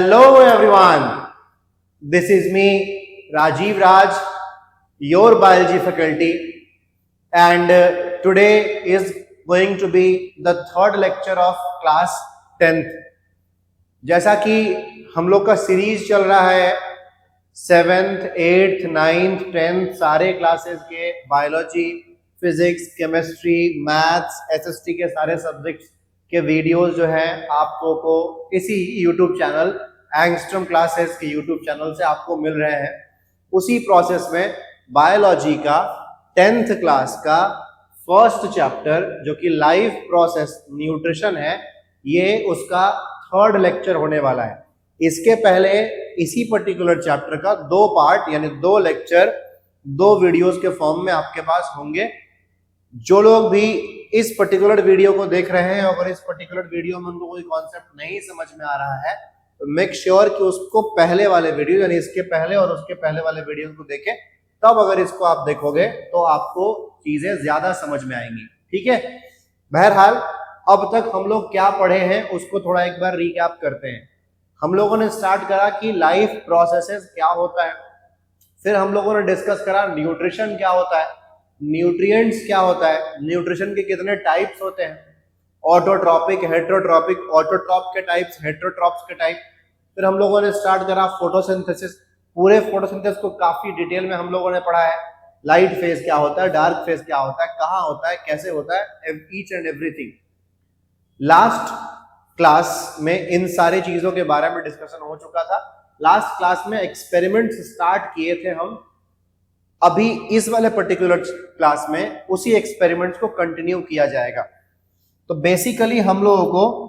Hello everyone, this is me Rajiv Raj, your biology faculty, and today is going to be the third lecture of class 10th. जैसा कि हम लोग का series चल रहा है 7th, 8th, 9th, 10th सारे क्लासेस के biology, physics, chemistry, maths, SST के सारे सब्जेक्ट्स के वीडियोस जो हैं आपको को इसी यूट्यूब चैनल एंगस्ट्रम क्लासेस के यूट्यूब चैनल से आपको मिल रहे हैं। उसी प्रोसेस में बायोलॉजी का 10th क्लास का फर्स्ट चैप्टर जो कि लाइफ प्रोसेस न्यूट्रिशन है, ये उसका थर्ड लेक्चर होने वाला है। इसके पहले इसी पर्टिकुलर चैप्टर का दो पार्ट यानी दो लेक्चर दो वीडियोस के फॉर्म में आपके पास होंगे। जो लोग भी इस पर्टिकुलर वीडियो को देख रहे हैं, अगर इस पर्टिकुलर वीडियो में उनको कोई कॉन्सेप्ट नहीं समझ में आ रहा है तो मेक श्योर कि उसको पहले वाले वीडियो यानी इसके पहले और उसके पहले वाले वीडियो को देखें, तब अगर इसको आप देखोगे तो आपको चीजें ज्यादा समझ में आएंगी। ठीक है, बहरहाल अब तक हम लोग क्या पढ़े हैं उसको थोड़ा एक बार रिकैप करते हैं। हम लोगों ने स्टार्ट करा कि लाइफ प्रोसेसेस क्या होता है, फिर हम लोगों ने डिस्कस करा न्यूट्रिशन क्या होता है, न्यूट्रिएंट्स क्या होता है, न्यूट्रिशन के कितने टाइप्स होते हैं, ऑटोट्रॉपिक, हेटेरोट्रॉपिक, ऑटोट्रॉप के टाइप्स, हेटेरोट्रॉप्स के टाइप। फिर हम लोगों ने स्टार्ट करा फोटोसिंथेसिस। पूरे फोटोसिंथेसिस को काफी डिटेल में हम लोगों ने पढ़ा है। लाइट फेज क्या होता है, डार्क फेज क्या होता है, कहाँ होता है, कैसे होता है, each and everything. Last class में इन सारी चीजों के बारे में डिस्कशन हो चुका था। लास्ट क्लास में एक्सपेरिमेंट्स स्टार्ट किए थे हम। अभी इस वाले पर्टिकुलर क्लास में उसी एक्सपेरिमेंट्स को कंटिन्यू किया जाएगा। तो बेसिकली हम लोगों को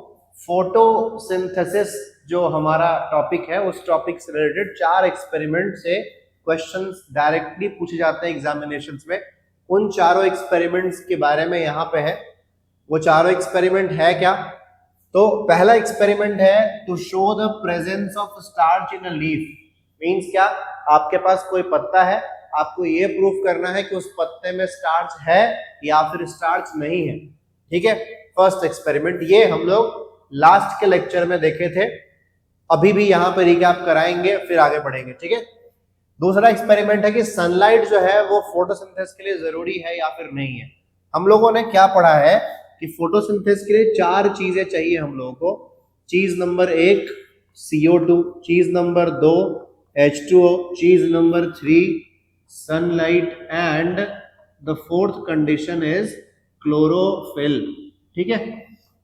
फोटोसिंथेसिस जो हमारा टॉपिक है उस टॉपिक से रिलेटेड 4 एक्सपेरिमेंट से क्वेश्चंस डायरेक्टली पूछे जाते हैं एग्जामिनेशंस में। उन चारों एक्सपेरिमेंट्स के बारे में यहाँ पे है। वो चारों एक्सपेरिमेंट है क्या? तो पहला एक्सपेरिमेंट है to show the presence of starch in a leaf. Means क्या, आपके पास कोई पत्ता है, आपको ये प्रूफ करना है कि उस पत्ते में स्टार्च है या फिर स्टार्च नहीं है। ठीक है, फर्स्ट एक्सपेरिमेंट ये हम लोग लास्ट के लेक्चर में देखे थे, अभी भी यहाँ पे रिकैप कराएंगे, फिर आगे बढ़ेंगे। ठीक है, दूसरा एक्सपेरिमेंट है कि सनलाइट जो है वो फोटोसिंथेसिस के लिए जरूरी है या फिर नहीं है। हम लोगों ने क्या पढ़ा है कि फोटोसिंथेसिस के लिए 4 चीजें चाहिए हम लोगों को। चीज नंबर 1 CO2, चीज नंबर 2 H2O, चीज number 3 sunlight and the fourth condition is chlorophyll. ठीक है,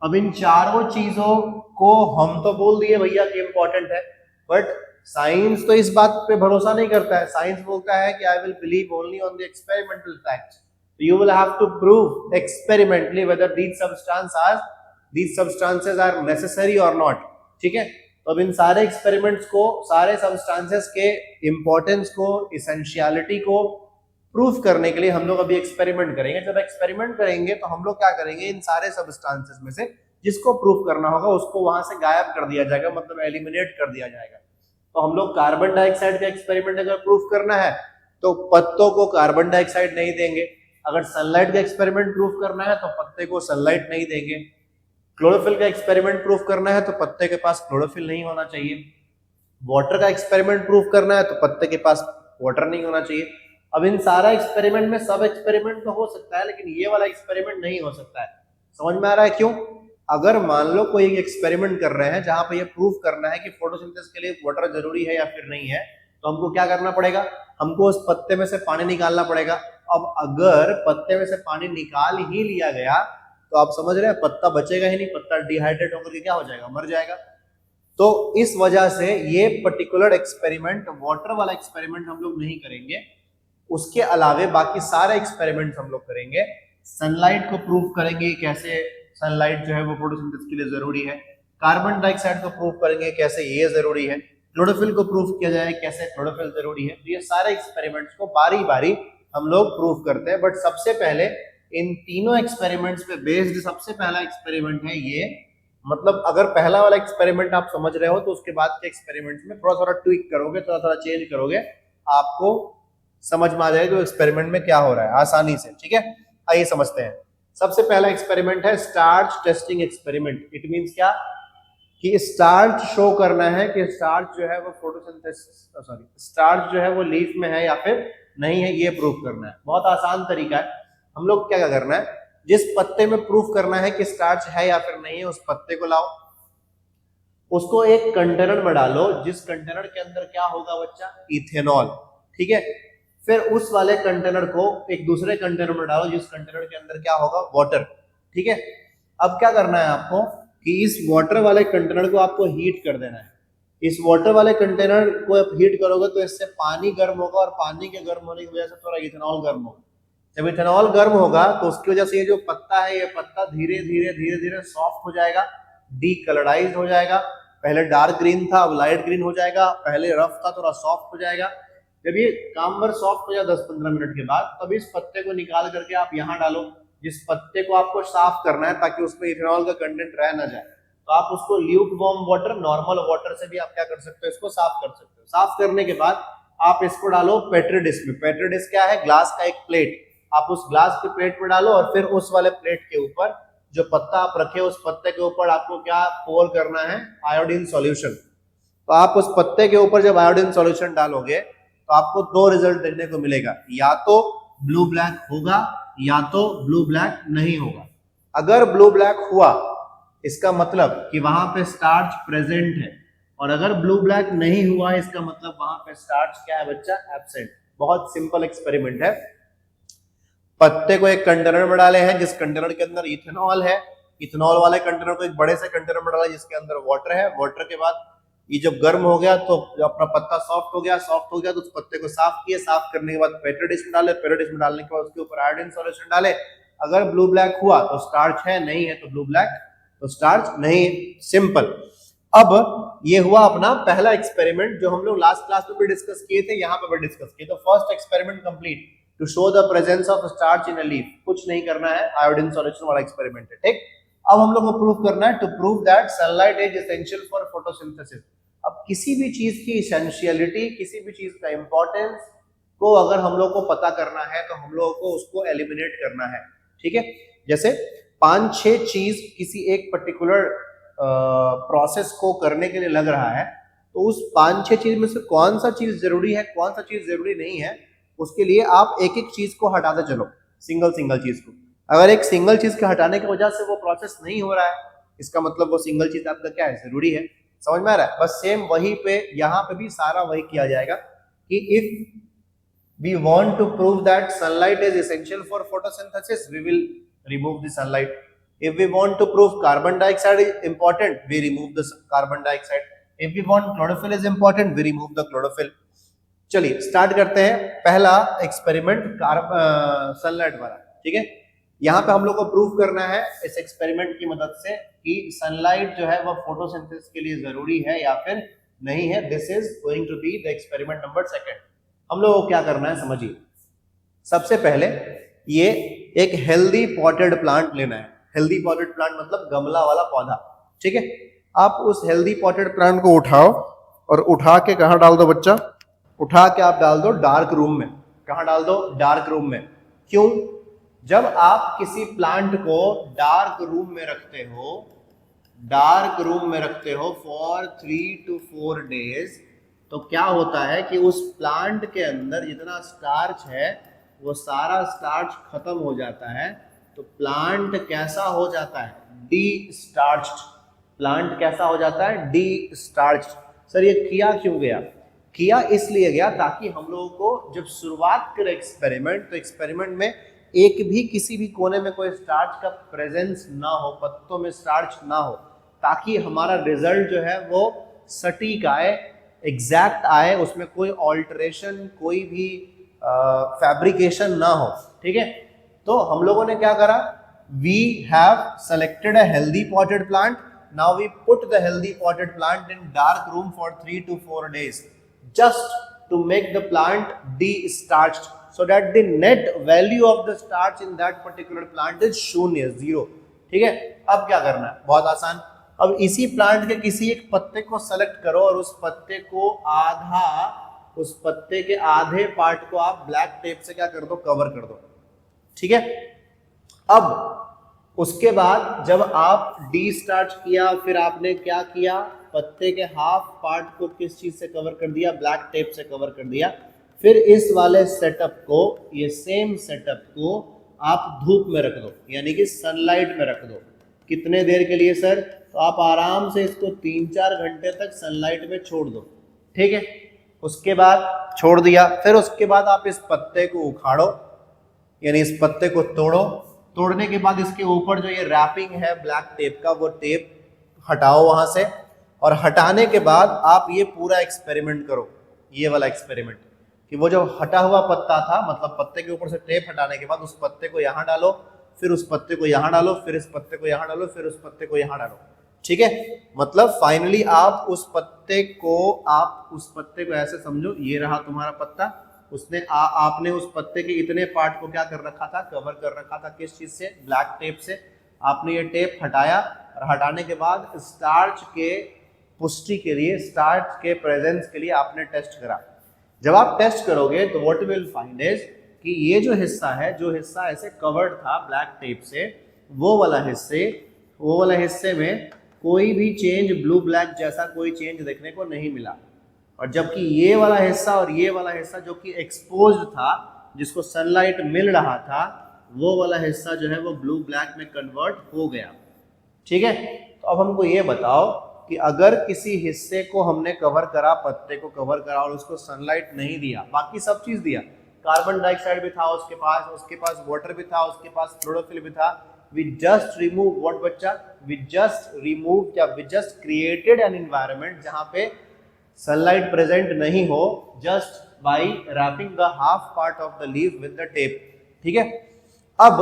अब इन चारों चीजों को हम तो बोल दिए भैया कि इंपॉर्टेंट है, बट साइंस तो इस बात पे भरोसा नहीं करता है। साइंस बोलता है कि I will believe only on the experimental facts. You will have to prove experimentally whether these substances are necessary or not. ठीक है, तो अब इन सारे एक्सपेरिमेंट्स को, सारे सब्सटेंसेस के इंपॉर्टेंस को, इसेंशियलिटी को प्रूफ करने के लिए हम लोग अभी एक्सपेरिमेंट करेंगे। जब एक्सपेरिमेंट करेंगे तो हम लोग क्या करेंगे, इन सारे सब्सटेंसेस में से जिसको प्रूफ करना होगा उसको वहां से गायब कर दिया जाएगा, मतलब एलिमिनेट कर दिया जाएगा। तो हम लोग कार्बन डाइऑक्साइड का एक्सपेरिमेंट अगर प्रूफ करना है तो पत्तों को कार्बन डाइऑक्साइड नहीं देंगे। अगर सनलाइट का एक्सपेरिमेंट प्रूफ करना है तो पत्ते को सनलाइट नहीं देंगे। क्लोरोफिल का एक्सपेरिमेंट प्रूफ करना है तो पत्ते के पास क्लोरोफिल नहीं होना चाहिए। वाटर का एक्सपेरिमेंट प्रूफ करना है तो पत्ते के पास वाटर नहीं होना चाहिए। अब इन सारा एक्सपेरिमेंट में सब एक्सपेरिमेंट तो हो सकता है, लेकिन ये वाला एक्सपेरिमेंट नहीं हो सकता है। समझ में आ रहा है क्यों? अगर मान लो कोई एक्सपेरिमेंट कर रहे हैं जहां पे ये प्रूफ करना है कि फोटोसिंथेसिस के लिए वाटर जरूरी है या फिर नहीं है, तो हमको क्या करना पड़ेगा, हमको उस पत्ते में से पानी निकालना पड़ेगा। अब अगर पत्ते में से पानी निकाल ही लिया गया तो आप समझ रहे हैं पत्ता बचेगा ही नहीं, पत्ता डिहाइड्रेट होकर के क्या हो जाएगा, मर जाएगा। तो इस वजह से ये पर्टिकुलर एक्सपेरिमेंट, वाटर वाला एक्सपेरिमेंट हम लोग नहीं करेंगे। उसके अलावे बाकी सारे एक्सपेरिमेंट हम लोग करेंगे। सनलाइट को प्रूफ करेंगे कैसे सनलाइट जो है वो फोटोसिंथेसिस के लिए जरूरी है। कार्बन डाइऑक्साइड को प्रूफ करेंगे कैसे ये जरूरी है। क्लोरोफिल को प्रूफ किया जाए कैसे क्लोरोफिल जरूरी है। तो ये सारे एक्सपेरिमेंट्स को बारी बारी हम लोग प्रूफ करते हैं। बट सबसे पहले इन तीनों एक्सपेरिमेंट्स पे बेस्ड सबसे पहला एक्सपेरिमेंट है ये। मतलब अगर पहला वाला एक्सपेरिमेंट आप समझ रहे हो तो उसके बाद के एक्सपेरिमेंट्स में थोड़ा थोड़ा ट्विक करोगे, थोड़ा थोड़ा चेंज करोगे, आपको समझ में आ जाएगा कि एक्सपेरिमेंट में क्या हो रहा है आसानी से। ठीक है, आइए समझते हैं। सबसे पहला एक्सपेरिमेंट है starch testing experiment. It means क्या, कि स्टार्च शो करना है कि स्टार्च जो है वो स्टार्च जो है वो लीफ में है या फिर नहीं है, ये प्रूफ करना है। बहुत आसान तरीका है। हम लोग क्या करना है, जिस पत्ते में प्रूफ करना है कि स्टार्च है या फिर नहीं है, उस पत्ते को लाओ, उसको एक कंटेनर में डालो, जिस कंटेनर के अंदर क्या होगा बच्चा, इथेनॉल। ठीक है, फिर उस वाले कंटेनर को एक दूसरे कंटेनर में डालो, जिस कंटेनर के अंदर क्या होगा, वाटर। ठीक है, अब क्या करना है आपको कि इस वाटर वाले कंटेनर को आपको हीट कर देना है। इस वाटर वाले कंटेनर को आप हीट करोगे तो इससे पानी गर्म होगा, और पानी के गर्म होने की वजह से थोड़ा इथेनॉल गर्म होगा। जब इथेनॉल गर्म होगा तो उसकी वजह से ये जो पत्ता है, ये पत्ता धीरे धीरे धीरे धीरे सॉफ्ट हो जाएगा, डीकलराइज हो जाएगा। पहले डार्क ग्रीन था, अब लाइट ग्रीन हो जाएगा। पहले रफ था, थोड़ा सॉफ्ट हो जाएगा। जब ये कामबर सॉफ्ट हो जाए 10-15 मिनट के बाद, तब इस पत्ते को निकाल करके आप यहाँ डालो, जिस पत्ते को आपको साफ करना है ताकि उसमें इथेनॉल का कंटेंट रह ना जाए। तो आप उसको Luke warm water, normal water से भी आप क्या कर सकते हो, इसको साफ कर सकते हो। साफ करने के बाद आप इसको डालो पेट्री डिश में। पेट्री डिश क्या है, ग्लास का एक प्लेट। आप उस ग्लास के प्लेट में डालो, और फिर उस वाले प्लेट के ऊपर जो पत्ता आप रखे, उस पत्ते के ऊपर आपको क्या पोर करना है, आयोडीन सॉल्यूशन। तो आप उस पत्ते के ऊपर जब आयोडीन सॉल्यूशन डालोगे तो आपको दो रिजल्ट देखने को मिलेगा, या तो ब्लू ब्लैक होगा या तो ब्लू ब्लैक नहीं होगा। अगर ब्लू ब्लैक हुआ इसका मतलब कि वहां पे स्टार्च प्रेजेंट है, और अगर ब्लू ब्लैक नहीं हुआ इसका मतलब वहां पे स्टार्च क्या है बच्चा, एब्सेंट। बहुत सिंपल एक्सपेरिमेंट है। पत्ते को एक कंटेनर में डाले हैं, जिस कंटेनर के अंदर इथेनॉल है। इथेनॉल वाले कंटेनर को एक बड़े से कंटेनर में डाला जिसके अंदर वाटर है। वाटर के बाद ये जब गर्म हो गया तो अपना पत्ता सॉफ्ट हो गया। सॉफ्ट हो गया तो उस पत्ते को साफ किए। साफ करने के बाद पेट्री डिश में डाले। पेट्री डिश में डालने के बाद उसके ऊपर आयोडीन सॉल्यूशन डाले। अगर ब्लू ब्लैक हुआ तो स्टार्च है, नहीं है तो ब्लू ब्लैक, तो स्टार्च नहीं। सिंपल। अब ये हुआ अपना पहला एक्सपेरिमेंट, जो हम लोग लास्ट क्लास में भी डिस्कस किए थे, यहाँ पे भी डिस्कस किए। तो first experiment complete to show the presence of starch in a leaf. कुछ नहीं करना है, आयोडीन सॉल्यूशन वाला एक्सपेरिमेंट है। ठीक, अब हम लोग को प्रूव करना है, to prove that sunlight is essential for photosynthesis. अब किसी भी चीज की इसेंशियलिटी, किसी भी चीज का इंपॉर्टेंस को अगर हम लोग को पता करना है तो हम लोग को उसको एलिमिनेट करना है। ठीक है, जैसे 5-6 चीज किसी एक पर्टिकुलर प्रोसेस को करने के लिए लग रहा है, तो उस 5-6 चीज में से कौन सा चीज जरूरी है, कौन सा चीज जरूरी नहीं है, उसके लिए आप एक एक चीज को हटाते चलो, सिंगल सिंगल चीज को। अगर एक सिंगल चीज के हटाने की वजह से वो प्रोसेस नहीं हो रहा है, इसका मतलब वो सिंगल चीज आपका क्या है, जरूरी है। समझ में आ रहा है? बस सेम वही पे यहाँ पे भी सारा वही किया जाएगा कि if we want to prove that sunlight is essential for photosynthesis, we will remove the sunlight. If we want to prove carbon dioxide is important, we remove the carbon dioxide. If we want chlorophyll is important, we remove the chlorophyll. चलिए start करते हैं पहला experiment sunlight वाला। ठीक है, यहाँ पे हम लोग को प्रूव करना है इस एक्सपेरिमेंट की मदद से कि सनलाइट जो है वह फोटोसिंथेसिस के लिए जरूरी है या फिर नहीं है। This is going to be the experiment number 2। हम लोगों को क्या करना है समझिए। सबसे पहले ये एक हेल्दी पॉटेड प्लांट लेना है। हेल्दी पॉटेड प्लांट मतलब गमला वाला पौधा। ठीक है, आप उस हेल्दी पॉटेड प्लांट को उठाओ, और उठा के कहाँ डाल दो बच्चा, उठा के आप डाल दो डार्क रूम में। कहाँ डाल दो, डार्क रूम में। क्यों? जब आप किसी प्लांट को डार्क रूम में रखते हो, डार्क रूम में रखते हो फॉर 3 to 4 days, तो क्या होता है कि उस प्लांट के अंदर जितना स्टार्च है वो सारा स्टार्च खत्म हो जाता है। तो प्लांट कैसा हो जाता है, डी स्टार्च्ड। प्लांट कैसा हो जाता है, डी स्टार्च्ड। सर ये किया क्यों गया? किया इसलिए गया ताकि हम लोगों को जब शुरुआत करें एक्सपेरिमेंट, तो एक्सपेरिमेंट में एक भी किसी भी कोने में कोई स्टार्च का प्रेजेंस ना हो, पत्तों में स्टार्च ना हो, ताकि हमारा रिजल्ट जो है वो सटीक आए, एग्जैक्ट आए, उसमें कोई ऑल्टरेशन, कोई भी फैब्रिकेशन ना हो। ठीक है, तो हम लोगों ने क्या करा, we have selected a healthy potted plant. Now we put the healthy potted plant in dark room for 3 to 4 days just to make the plant de-starched, so that the net value of the starch in that particular plant is शून्य, 0। ठीक है, अब क्या करना है, बहुत आसान। अब इसी प्लांट के किसी एक पत्ते को सेलेक्ट करो, और उस पत्ते को उस पत्ते के आधे पार्ट को आप ब्लैक टेप से क्या कर दो, कवर कर दो। ठीक है, अब उसके बाद जब आप डिस्टार्च किया, फिर आपने क्या किया, पत्ते के हाफ पार्ट को किस चीज से कवर कर दिया, ब्लैक टेप से कवर कर दिया। फिर इस वाले सेटअप को, ये सेम सेटअप को आप धूप में रख दो, यानी कि सनलाइट में रख दो। कितने देर के लिए सर? तो आप आराम से इसको 3-4 घंटे तक सनलाइट में छोड़ दो, ठीक है। उसके बाद छोड़ दिया, फिर उसके बाद आप इस पत्ते को उखाड़ो, यानी इस पत्ते को तोड़ो। तोड़ने के बाद इसके ऊपर जो ये रैपिंग है ब्लैक टेप का, वो टेप हटाओ वहां से। और हटाने के बाद आप ये पूरा एक्सपेरिमेंट करो, ये वाला एक्सपेरिमेंट, कि वो जो हटा हुआ पत्ता था, मतलब पत्ते के ऊपर से टेप हटाने के बाद उस पत्ते को यहाँ डालो, फिर उस पत्ते को यहाँ डालो, फिर इस पत्ते को यहाँ डालो, फिर उस पत्ते को यहाँ डालो, ठीक है। मतलब फाइनली आप उस पत्ते को ऐसे समझो, ये रहा तुम्हारा पत्ता, उसने आपने उस पत्ते के इतने पार्ट को क्या कर रखा था, कवर कर रखा था, किस चीज से, ब्लैक टेप से। आपने ये टेप हटाया, और हटाने के बाद स्टार्च के पुष्टि के लिए, स्टार्च के प्रेजेंस के लिए आपने टेस्ट करा। जब आप टेस्ट करोगे तो व्हाट विल फाइंड इज कि ये जो हिस्सा है, जो हिस्सा ऐसे कवर्ड था ब्लैक टेप से, वो वाला हिस्से में कोई भी चेंज, ब्लू ब्लैक जैसा कोई चेंज देखने को नहीं मिला। और जबकि ये वाला हिस्सा और ये वाला हिस्सा जो कि एक्सपोज्ड था, जिसको सनलाइट मिल रहा था, वो वाला हिस्सा जो है वो ब्लू ब्लैक में कन्वर्ट हो गया, ठीक है। तो अब हमको ये बताओ कि अगर किसी हिस्से को हमने कवर करा, पत्ते को कवर करा, और उसको सनलाइट नहीं दिया, बाकी सब चीज दिया, कार्बन डाइऑक्साइड भी था उसके पास वाटर भी था, उसके पास क्लोरोफिल भी था, we just remove what बच्चा, we just created an environment जहां पे सनलाइट प्रेजेंट नहीं हो, just by wrapping the half part of the leaf with the tape, ठीक है। अब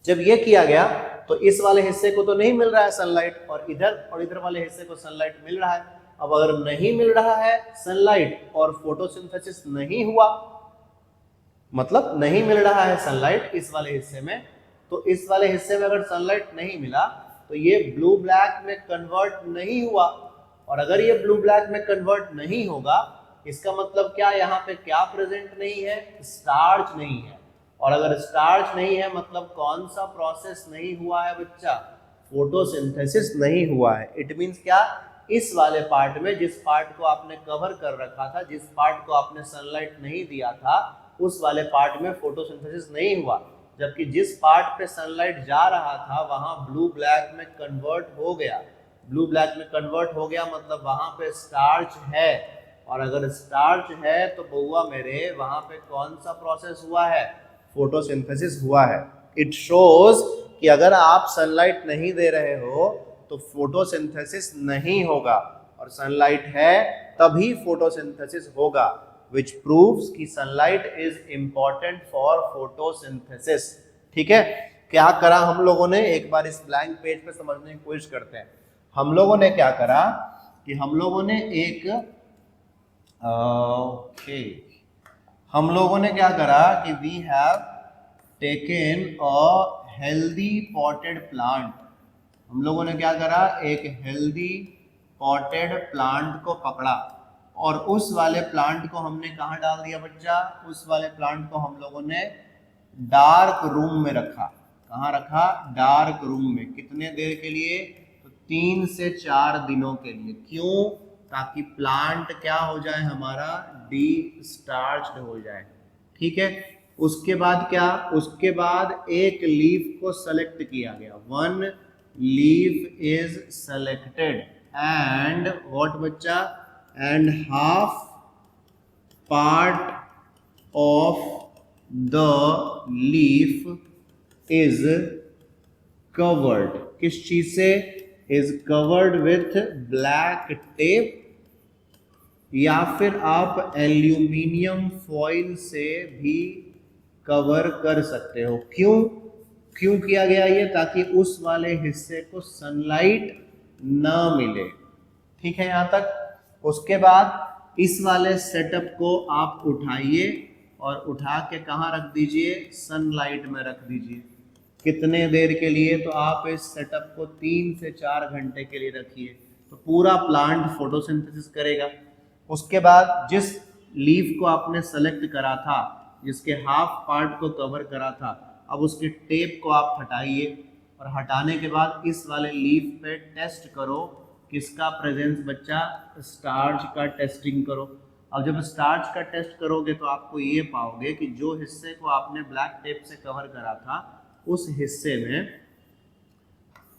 जब ये किया गया तो इस वाले हिस्से को तो नहीं मिल रहा है सनलाइट, और इधर वाले हिस्से को सनलाइट मिल रहा है। अब अगर नहीं मिल रहा है सनलाइट और फोटोसिंथेसिस नहीं हुआ, मतलब नहीं मिल रहा है सनलाइट इस वाले हिस्से में, तो इस वाले हिस्से में अगर सनलाइट नहीं मिला तो ये ब्लू ब्लैक में कन्वर्ट नहीं हुआ। और अगर ये ब्लू ब्लैक में कन्वर्ट नहीं होगा, इसका मतलब क्या, यहाँ पे क्या प्रेजेंट नहीं है, स्टार्च नहीं है। और अगर स्टार्च नहीं है मतलब कौन सा प्रोसेस नहीं हुआ है बच्चा, फोटोसिंथेसिस नहीं हुआ है। इट मींस क्या, इस वाले पार्ट में, जिस पार्ट को आपने कवर कर रखा था, जिस पार्ट को आपने सनलाइट नहीं दिया था, उस वाले पार्ट में फोटोसिंथेसिस नहीं हुआ। जबकि जिस पार्ट पे सनलाइट जा रहा था वहां ब्लू ब्लैक में कन्वर्ट हो गया। ब्लू ब्लैक में कन्वर्ट हो गया मतलब वहां पे स्टार्च है, और अगर स्टार्च है तो बउआ मेरे वहां पे कौन सा प्रोसेस हुआ है, फोटोसिंथेसिस हुआ है। इट शोज कि अगर आप सनलाइट नहीं दे रहे हो तो फोटोसिंथेसिस नहीं होगा, और सनलाइट है तभी फोटोसिंथेसिस होगा, which proves कि sunlight is important for photosynthesis, ठीक है। क्या करा हम लोगों ने, एक बार इस ब्लैंक पेज पे समझने की कोशिश करते हैं। हम लोगों ने क्या करा कि हम लोगों ने क्या करा कि we have taken a healthy potted plant। हम लोगों ने क्या करा, एक healthy potted plant को पकड़ा, और उस वाले प्लांट को हमने कहाँ डाल दिया बच्चा, उस वाले प्लांट को हम लोगों ने डार्क रूम में रखा। कहाँ रखा, डार्क रूम में। कितने देर के लिए, तो 3 से 4 दिनों के लिए। क्यों, ताकि प्लांट क्या हो जाए हमारा, डिस्टार्च्ड हो जाए, ठीक है। उसके बाद क्या, उसके बाद एक लीफ को सेलेक्ट किया गया, 1 leaf is selected, and what बच्चा, and half part of the leaf is covered, किस चीज से, is covered with black tape, या फिर आप एल्यूमिनियम फॉइल से भी कवर कर सकते हो। क्यों किया गया ये, ताकि उस वाले हिस्से को सनलाइट ना मिले, ठीक है यहाँ तक। उसके बाद इस वाले सेटअप को आप उठाइए और उठा के कहाँ रख दीजिए, सनलाइट में रख दीजिए। कितने देर के लिए, तो आप इस सेटअप को 3 से 4 घंटे के लिए रखिए, तो पूरा प्लांट फोटोसिंथेसिस करेगा। उसके बाद जिस लीफ को आपने सेलेक्ट करा था, जिसके हाफ पार्ट को कवर करा था, अब उसके टेप को आप हटाइए और हटाने के बाद इस वाले लीफ पे टेस्ट करो किसका प्रेजेंस बच्चा, स्टार्च का टेस्टिंग करो। अब जब स्टार्च का टेस्ट करोगे तो आपको ये पाओगे कि जो हिस्से को आपने ब्लैक टेप से कवर करा था उस हिस्से में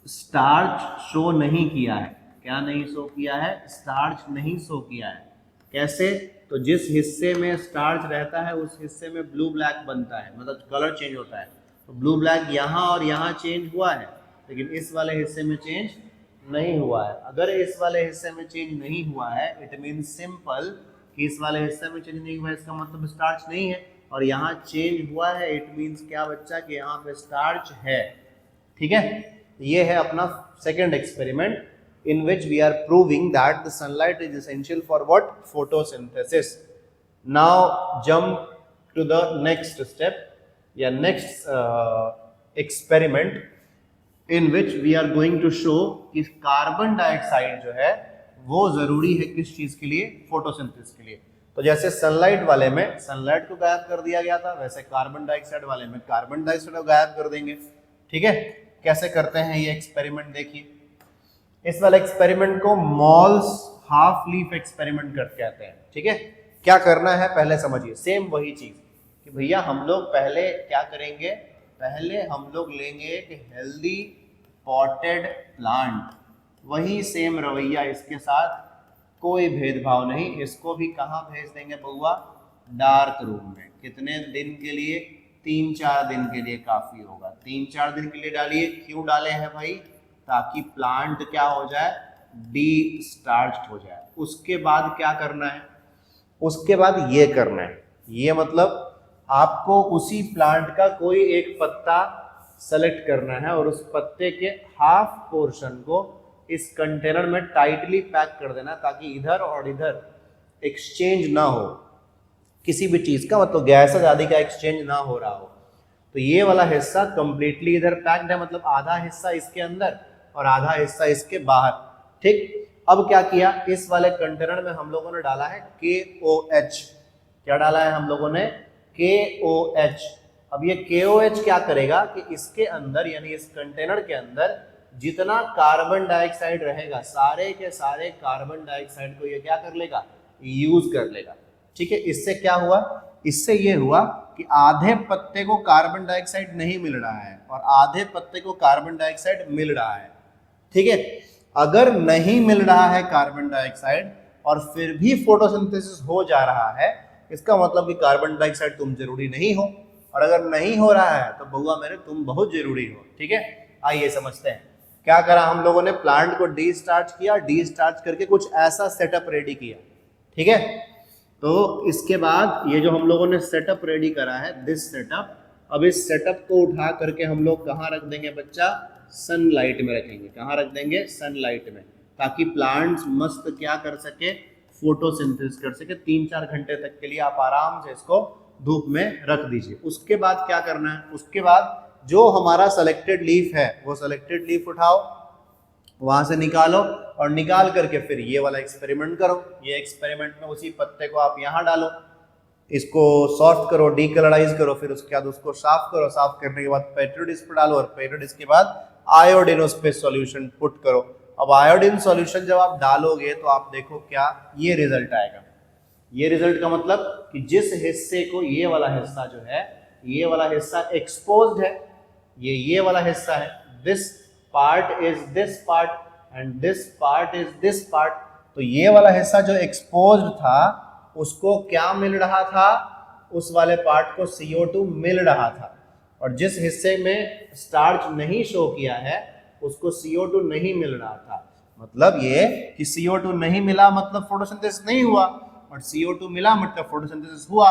स्टार्च शो नहीं किया है। क्या नहीं शो किया है? स्टार्च नहीं शो किया है। कैसे? तो जिस हिस्से में स्टार्च रहता है उस हिस्से में ब्लू ब्लैक बनता है, मतलब कलर चेंज होता है। तो ब्लू ब्लैक यहाँ और यहाँ चेंज हुआ है, लेकिन इस वाले हिस्से में चेंज नहीं हुआ है। अगर इस वाले हिस्से में चेंज नहीं हुआ है, इट मीन्स सिंपल कि इस वाले हिस्से में चेंज नहीं हुआ है, इसका मतलब स्टार्च नहीं है। और यहाँ चेंज हुआ है, इट मीन्स क्या बच्चा कि यहाँ पे स्टार्च है। ठीक है, ये है अपना second experiment in which we are proving that the sunlight is essential for what? Photosynthesis. Now jump to the next step, या next experiment in which we are going to show कि carbon dioxide जो है वो जरूरी है किस चीज के लिए? फोटोसिंथेसिस के लिए। तो जैसे सनलाइट वाले में सनलाइट को गायब कर दिया गया था, वैसे कार्बन डाइऑक्साइड वाले में कार्बन डाइऑक्साइड को गायब कर देंगे। ठीक है, कैसे करते हैं ये एक्सपेरिमेंट देखिए। इस वाले एक्सपेरिमेंट को मॉल्स हाफ लीफ एक्सपेरिमेंट कहते हैं। ठीक है, क्या करना है पहले समझिए। सेम वही चीज कि भैया हम लोग पहले क्या करेंगे, पहले हम लोग लेंगे एक हेल्दी पॉटेड प्लांट। वही सेम रवैया इसके साथ, कोई भेदभाव नहीं। इसको भी कहाँ भेज देंगे बउआ? डार्क रूम में। कितने दिन के लिए? 3-4 दिन के लिए काफी होगा। 3-4 दिन के लिए डालिए। क्यों डाले हैं भाई? ताकि प्लांट क्या हो जाए? डी स्टार्च्ड हो जाए। उसके बाद क्या करना है? उसके बाद ये करना है, ये मतलब आपको उसी प्लांट का कोई एक पत्ता सेलेक्ट करना है और उस पत्ते के हाफ पोर्शन को इस कंटेनर में टाइटली पैक कर देना ताकि इधर और इधर एक्सचेंज ना हो किसी भी चीज का, मतलब गैसेस आदि का एक्सचेंज ना हो रहा हो। तो ये वाला हिस्सा कंप्लीटली इधर पैक्ड है, मतलब आधा हिस्सा इसके अंदर और आधा हिस्सा इसके बाहर। ठीक, अब क्या किया, इस वाले कंटेनर में हम लोगों ने डाला है KOH। क्या डाला है हम लोगों ने? KOH। अब ये KOH क्या करेगा कि इसके अंदर यानी इस कंटेनर के अंदर जितना कार्बन डाइऑक्साइड रहेगा सारे के सारे कार्बन डाइऑक्साइड को ये क्या कर लेगा? यूज कर लेगा। ठीक है, इससे क्या हुआ? इससे ये हुआ कि आधे पत्ते को कार्बन डाइऑक्साइड नहीं मिल रहा है और आधे पत्ते को कार्बन डाइऑक्साइड मिल रहा है। ठीक है, अगर नहीं मिल रहा है कार्बन डाइऑक्साइड और फिर भी फोटोसिंथेसिस हो जा रहा है, इसका मतलब कि कार्बन डाइऑक्साइड तुम जरूरी नहीं हो, और अगर नहीं हो रहा है तो बउआ मेरे तुम बहुत जरूरी हो। ठीक है, आइए समझते हैं क्या करा हम लोगों ने। प्लांट को डी स्टार्च किया, डी स्टार्च करके कुछ ऐसा सेटअप रेडी किया। ठीक है, तो इसके बाद ये जो हम लोगों ने सेटअप रेडी करा है, दिस सेटअप, अब इस सेटअप को उठा करके हम लोग कहाँ रख देंगे बच्चा? सनलाइट में रखेंगे। कहाँ रख देंगे? सनलाइट में, ताकि प्लांट्स मस्त क्या कर सके? फोटोसिंथेसिस कर सके। 3-4 घंटे तक के लिए आप आराम से इसको धूप में रख दीजिए। उसके बाद क्या करना है? उसके बाद जो हमारा सेलेक्टेड लीफ है वो सेलेक्टेड लीफ उठाओ, वहां से निकालो और निकाल करके फिर ये वाला एक्सपेरिमेंट करो। ये एक्सपेरिमेंट में उसी पत्ते को आप यहाँ डालो, इसको सॉफ्ट करो, डीकलराइज करो, फिर उसके बाद उसको साफ करो। साफ करने के बाद पेट्री डिश पर डालो और पेट्री डिश के बाद आयोडीन उस पर सॉल्यूशन पुट करो। अब आयोडीन सॉल्यूशन जब आप डालोगे तो आप देखो क्या ये रिजल्ट आएगा। ये रिजल्ट का मतलब कि जिस हिस्से को, ये वाला हिस्सा जो है, ये वाला हिस्सा एक्सपोज्ड है, ये वाला हिस्सा है, this part is this part and this part is this part. तो ये वाला हिस्सा जो एक्सपोज्ड था उसको क्या मिल रहा था? उस वाले पार्ट को CO2 मिल रहा था। और जिस हिस्से में स्टार्च नहीं शो किया है उसको CO2 नहीं मिल रहा था। मतलब ये कि CO2 नहीं मिला मतलब फोटोसिंथेसिस नहीं हुआ, और CO2 मिला मतलब फोटोसिंथेसिस हुआ,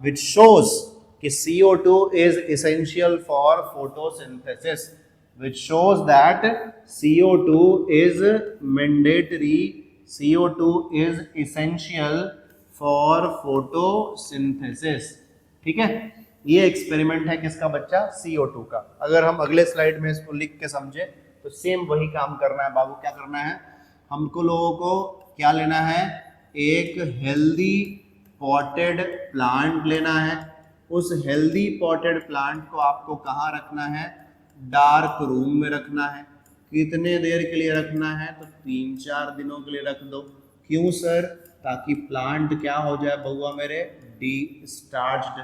which shows कि CO2 is essential for photosynthesis, which shows that CO2 is mandatory, CO2 is essential for photosynthesis। ठीक है, ये एक्सपेरिमेंट है किसका बच्चा? CO2 का। अगर हम अगले स्लाइड में इसको लिख के समझे तो सेम वही काम करना है बाबू। क्या करना है हमको? लोगों को क्या लेना है? एक हेल्दी पॉटेड प्लांट लेना है। उस हेल्दी पॉटेड प्लांट को आपको कहाँ रखना है, डार्क रूम में रखना है। कितने देर के लिए रखना है, तो 3-4 दिनों के लिए रख दो। क्यों सर, ताकि प्लांट क्या हो जाए बउआ मेरे, डिस्चार्ज्ड।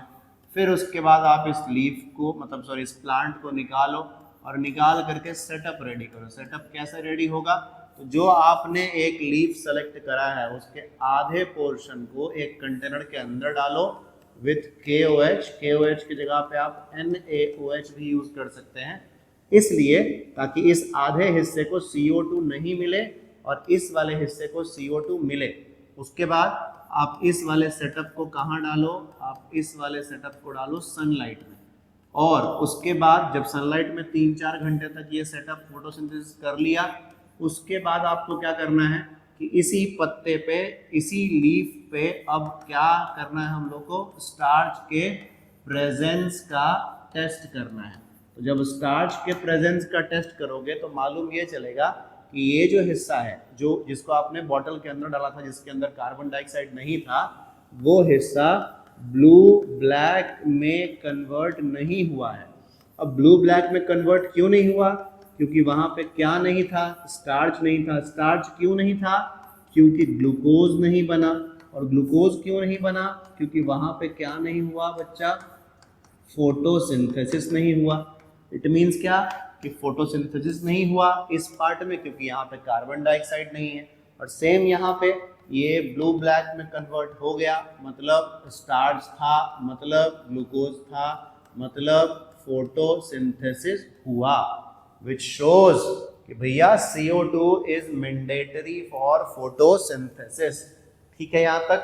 फिर उसके बाद आप इस लीफ को मतलब सॉरी इस प्लांट को निकालो और निकाल करके सेटअप रेडी करो। सेटअप कैसे रेडी होगा, तो जो आपने एक लीफ सेलेक्ट करा है उसके आधे पोर्शन को एक कंटेनर के अंदर डालो विथ KOH। KOH की जगह पे आप NaOH भी यूज कर सकते हैं, इसलिए ताकि इस आधे हिस्से को CO2 नहीं मिले और इस वाले हिस्से को CO2 मिले। उसके बाद आप इस वाले सेटअप को कहाँ डालो, आप इस वाले सेटअप को डालो सनलाइट में। और उसके बाद जब सनलाइट में 3-4 घंटे तक ये सेटअप फोटोसिंथेसिस कर लिया, उसके बाद आपको क्या करना है कि इसी पत्ते पे, इसी लीफ पे अब क्या करना है हम लोग को, स्टार्च के प्रेजेंस का टेस्ट करना है। तो जब स्टार्च के प्रेजेंस का टेस्ट करोगे तो मालूम ये चलेगा कि ये जो हिस्सा है जो जिसको आपने बॉटल के अंदर डाला था, जिसके अंदर कार्बन डाइऑक्साइड नहीं था, वो हिस्सा ब्लू ब्लैक में कन्वर्ट नहीं हुआ है। अब ब्लू ब्लैक में कन्वर्ट क्यों नहीं हुआ, क्योंकि वहां पे क्या नहीं था, स्टार्च नहीं था। स्टार्च क्यों नहीं था, क्योंकि ग्लूकोज नहीं बना। और ग्लूकोज क्यों नहीं बना, क्योंकि वहां पे क्या नहीं हुआ बच्चा, फोटोसिंथेसिस नहीं हुआ। इट मीन्स क्या कि फोटोसिंथेसिस नहीं हुआ इस पार्ट में, क्योंकि यहाँ पे कार्बन डाइऑक्साइड नहीं है। और सेम यहाँ पे ये ब्लू ब्लैक में कन्वर्ट हो गया, मतलब स्टार्च था, मतलब ग्लूकोज था, मतलब फोटोसिंथेसिस हुआ, which shows कि भैया CO2 is mandatory for photosynthesis। ठीक है यहाँ तक।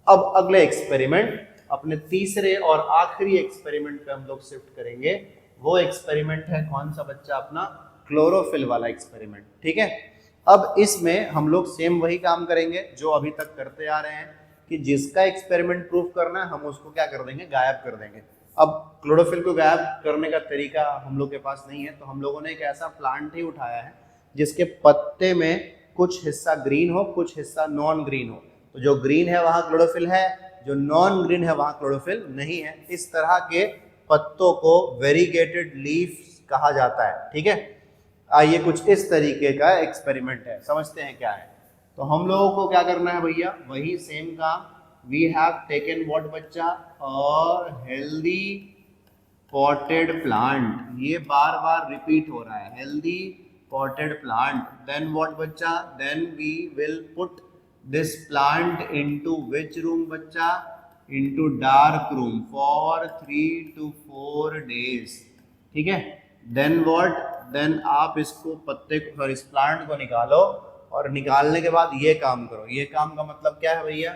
अब अगले एक्सपेरिमेंट, अपने तीसरे और आखिरी एक्सपेरिमेंट पे हम लोग शिफ्ट करेंगे। वो एक्सपेरिमेंट है कौन सा बच्चा, अपना क्लोरोफिल वाला एक्सपेरिमेंट। ठीक है, अब इसमें हम लोग सेम वही काम करेंगे जो अभी तक करते आ रहे हैं कि जिसका एक्सपेरिमेंट प्रूव करना है हम उसको क्या कर देंगे, गायब कर देंगे। अब क्लोरोफिल को गायब करने का तरीका हम लोग के पास नहीं है, तो हम लोगों ने एक ऐसा प्लांट ही उठाया है जिसके पत्ते में कुछ हिस्सा ग्रीन हो, कुछ हिस्सा नॉन ग्रीन हो। तो जो ग्रीन है वहाँ क्लोरोफिल है, जो नॉन ग्रीन है वहाँ क्लोरोफिल नहीं है। इस तरह के पत्तों को वेरीगेटेड लीफ कहा जाता है। ठीक है, आइए कुछ इस तरीके का एक्सपेरिमेंट है, समझते हैं क्या है। तो हम लोगों को क्या करना है भैया, वही सेम काम। वी हैव टेकन व्हाट बच्चा, और हेल्दी पॉटेड प्लांट, ये बार बार रिपीट हो रहा है, healthy potted plant. Then what बच्चा, then we will put this plant into which room बच्चा, into dark room for 3 to 4 days। ठीक है, देन व्हाट, देन आप इसको पत्ते को, इस प्लांट को निकालो और निकालने के बाद ये काम करो। ये काम का मतलब क्या है भैया,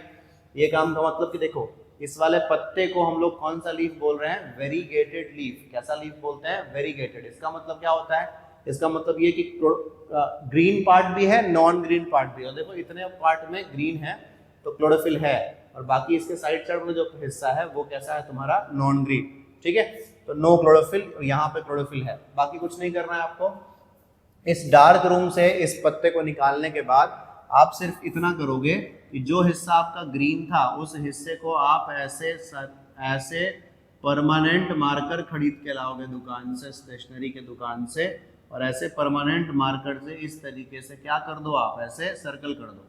ये काम का मतलब कि देखो इस वाले पत्ते को हम लोग कौन सा लीफ बोल रहे हैं, वेरीगेटेड लीफ। कैसा लीफ बोलते हैं, वेरीगेटेड। इसका मतलब क्या होता है, इसका मतलब ये कि ग्रीन पार्ट भी है, नॉन ग्रीन पार्ट भी है। देखो इतने पार्ट में ग्रीन है तो क्लोरोफिल है, और बाकी इसके साइड साइड में जो हिस्सा है वो कैसा है तुम्हारा, नॉन ग्रीन। ठीक है, तो नो क्लोरोफिल, यहाँ पे क्लोरोफिल है। बाकी कुछ नहीं करना है आपको। इस डार्क रूम से इस पत्ते को निकालने के बाद आप सिर्फ इतना करोगे कि जो हिस्सा आपका ग्रीन था उस हिस्से को आप ऐसे परमानेंट मार्कर खरीद के लाओगे दुकान से, स्टेशनरी के दुकान से, और ऐसे परमानेंट मार्कर से इस तरीके से क्या कर दो, आप ऐसे सर्कल कर दो,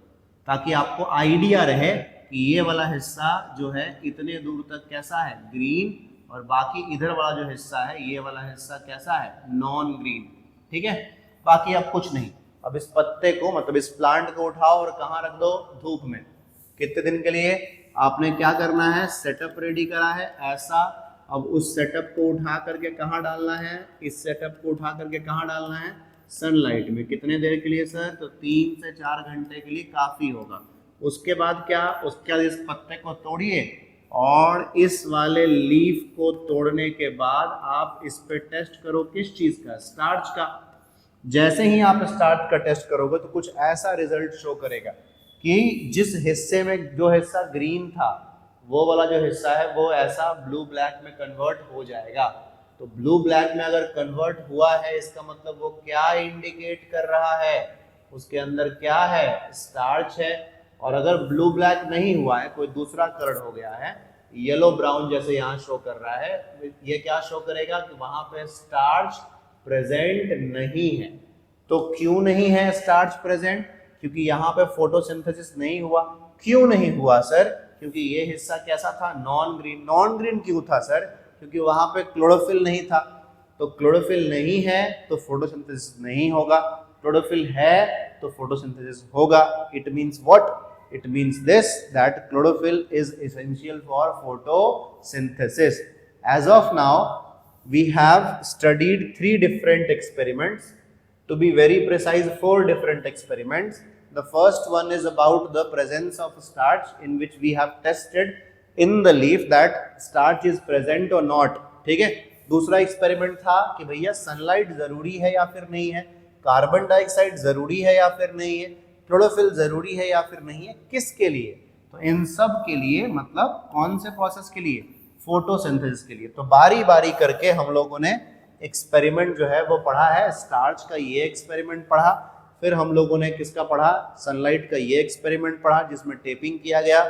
ताकि आपको आइडिया रहे कि ये वाला हिस्सा जो है इतने दूर तक कैसा है, ग्रीन, और बाकी इधर वाला जो हिस्सा है ये वाला हिस्सा कैसा है, नॉन ग्रीन। ठीक है, बाकी अब कुछ नहीं। अब इस पत्ते को मतलब इस प्लांट को उठाओ और कहाँ रख दो, धूप में। कितने दिन के लिए, आपने क्या करना है, सेटअप रेडी करा है ऐसा। अब उस सेटअप को उठा करके कहाँ डालना है, इस सेटअप को उठा करके कहाँ डालना है, सनलाइट में। कितने देर के लिए सर, तो 3 से 4 घंटे के लिए काफ़ी होगा। उसके बाद क्या, उसके बाद इस पत्ते को तोड़िए और इस वाले लीफ को तोड़ने के बाद आप इस पे टेस्ट करो, किस चीज़ का, स्टार्च का। जैसे ही आप स्टार्च का टेस्ट करोगे तो कुछ ऐसा रिजल्ट शो करेगा कि जिस हिस्से में जो हिस्सा ग्रीन था वो वाला जो हिस्सा है वो ऐसा ब्लू ब्लैक में कन्वर्ट हो जाएगा। तो ब्लू ब्लैक में अगर कन्वर्ट हुआ है इसका मतलब वो क्या इंडिकेट कर रहा है, उसके अंदर क्या है, स्टार्च है। और अगर ब्लू ब्लैक नहीं हुआ है, कोई दूसरा कलर हो गया है, येलो ब्राउन जैसे यहाँ शो कर रहा है, ये क्या शो करेगा कि वहां पे स्टार्च प्रेजेंट नहीं है। तो क्यों नहीं है स्टार्च प्रेजेंट? क्योंकि यहाँ पे फोटोसिंथेसिस नहीं हुआ। क्यों नहीं हुआ सर? क्योंकि ये हिस्सा कैसा था? Non green. नॉन ग्रीन क्यों था सर? क्योंकि वहां पे क्लोरोफिल नहीं था। तो क्लोरोफिल नहीं है तो फोटोसिंथेसिस नहीं होगा, क्लोरोफिल है तो फोटोसिंथेसिस होगा। It means what? It means this, that chlorophyll is essential for photosynthesis. As of now, we have studied 3 different experiments. To be very precise, 4 different experiments. The first one is about the presence of starch, in which we have tested in the leaf that starch is present or not. ठीक है। दूसरा experiment था कि भैया sunlight जरूरी है या फिर नहीं है, कार्बन डाइऑक्साइड जरूरी है या फिर नहीं है, क्लोरोफिल जरूरी है या फिर नहीं है, किसके लिए? तो इन सब के लिए, मतलब कौन से प्रोसेस के लिए? फोटोसिंथेसिस के लिए। तो बारी बारी करके हम लोगों ने एक्सपेरिमेंट जो है वो पढ़ा है। स्टार्च का ये एक्सपेरिमेंट पढ़ा, फिर हम लोगों ने किसका पढ़ा? सनलाइट का ये एक्सपेरिमेंट पढ़ा जिसमें टेपिंग किया गया।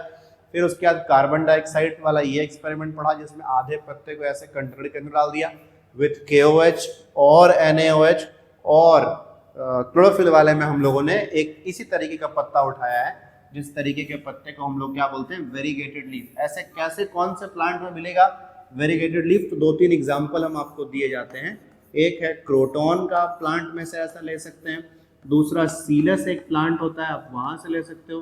फिर उसके बाद कार्बन डाइऑक्साइड वाला ये एक्सपेरिमेंट पढ़ा जिसमें आधे पत्ते को ऐसे कंटेनर के अंदर डाल दिया विथ KOH और NaOH, और क्लोरोफिल वाले में हम लोगों ने एक इसी तरीके का पत्ता उठाया है जिस तरीके के पत्ते को हम लोग क्या बोलते हैं? Variegated leaf. ऐसे कैसे, कौन से प्लांट में मिलेगा वेरीगेटेड लीफ? तो 2-3 एग्जाम्पल हम आपको दिए जाते हैं। एक है क्रोटोन का प्लांट में से ऐसा ले सकते हैं, दूसरा सीलस एक प्लांट होता है, आप वहां से ले सकते हो,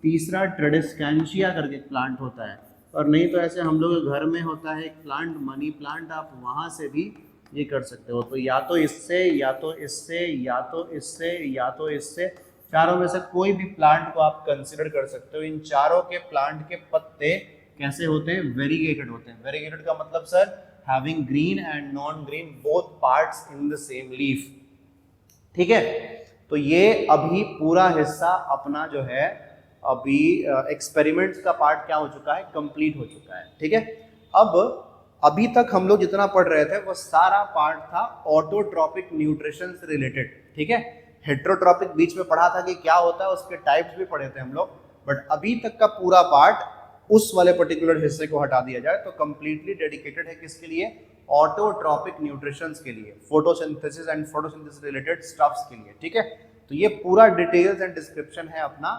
तीसरा ट्रेडिस्कैंशिया करके प्लांट होता है, और नहीं तो ऐसे हम लोग के घर में होता है एक प्लांट मनी प्लांट, आप वहां से भी ये कर सकते हो। तो या तो इससे, या तो इससे, या तो इससे, या तो इससे, चारों में से कोई भी प्लांट को आप कंसिडर कर सकते हो। इन चारों के प्लांट के पत्ते कैसे होते हैं? वेरीगेटेड होते हैं। वेरीगेटेड का मतलब sir having green and non green both parts in the same leaf. ठीक है। तो ये अभी पूरा हिस्सा अपना जो है अभी एक्सपेरिमेंट्स का पार्ट क्या हो चुका है? कंप्लीट हो चुका है। ठीक है। अब अभी तक हम लोग जितना पढ़ रहे थे वो सारा पार्ट था ऑटोट्रॉपिक न्यूट्रिशन से रिलेटेड। ठीक है। हेट्रोट्रॉपिक बीच में पढ़ा था कि क्या होता है, उसके टाइप्स भी पढ़े थे हम लोग, बट अभी तक का पूरा पार्ट उस वाले पर्टिकुलर हिस्से को हटा दिया जाए तो कंप्लीटली डेडिकेटेड है किसके लिए? ऑटोट्रॉपिक न्यूट्रिशन के लिए, photosynthesis and photosynthesis related stuffs के लिए। ठीक है। तो ये पूरा डिटेल्स एंड डिस्क्रिप्शन है अपना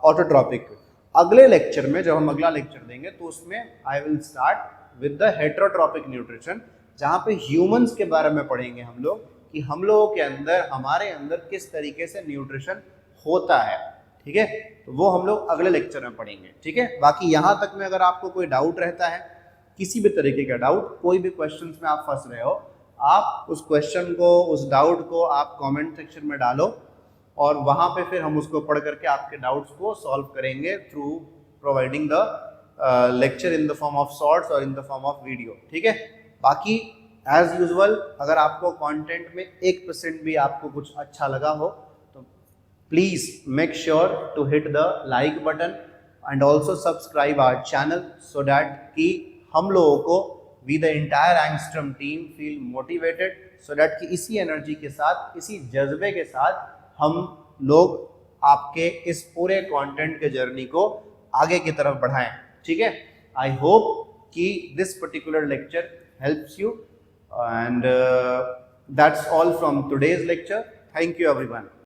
ऑटोट्रॉपिक। अगले लेक्चर में, जब हम अगला लेक्चर देंगे तो उसमें I will start with the heterotrophic nutrition, जहाँ पे ह्यूमंस के बारे में पढ़ेंगे हम लोग कि हम लोगों के अंदर, हमारे अंदर किस तरीके से न्यूट्रिशन होता है। ठीक है। तो वो हम लोग अगले लेक्चर में पढ़ेंगे। ठीक है। बाकी यहाँ तक में अगर आपको कोई डाउट रहता है, किसी भी तरीके का डाउट, कोई भी क्वेश्चंस में आप फंस रहे हो, आप उस क्वेश्चन को, उस डाउट को आप कमेंट सेक्शन में डालो और वहाँ पे फिर हम उसको पढ़ करके आपके डाउट्स को सॉल्व करेंगे through providing the lecture in the form of shorts और in the form of video. ठीक है। बाकी एज यूजुअल अगर आपको कंटेंट में 1% भी आपको कुछ अच्छा लगा हो तो please make sure to hit the like button and also subscribe our channel so that कि हम लोगों को we the entire Angstrom team feel motivated, so that कि इसी एनर्जी के साथ, इसी जज्बे के साथ हम लोग आपके इस पूरे कंटेंट के जर्नी को आगे की तरफ बढ़ाएं। ठीक है। आई होप कि this particular lecture helps you and that's all from today's lecture. Thank you everyone.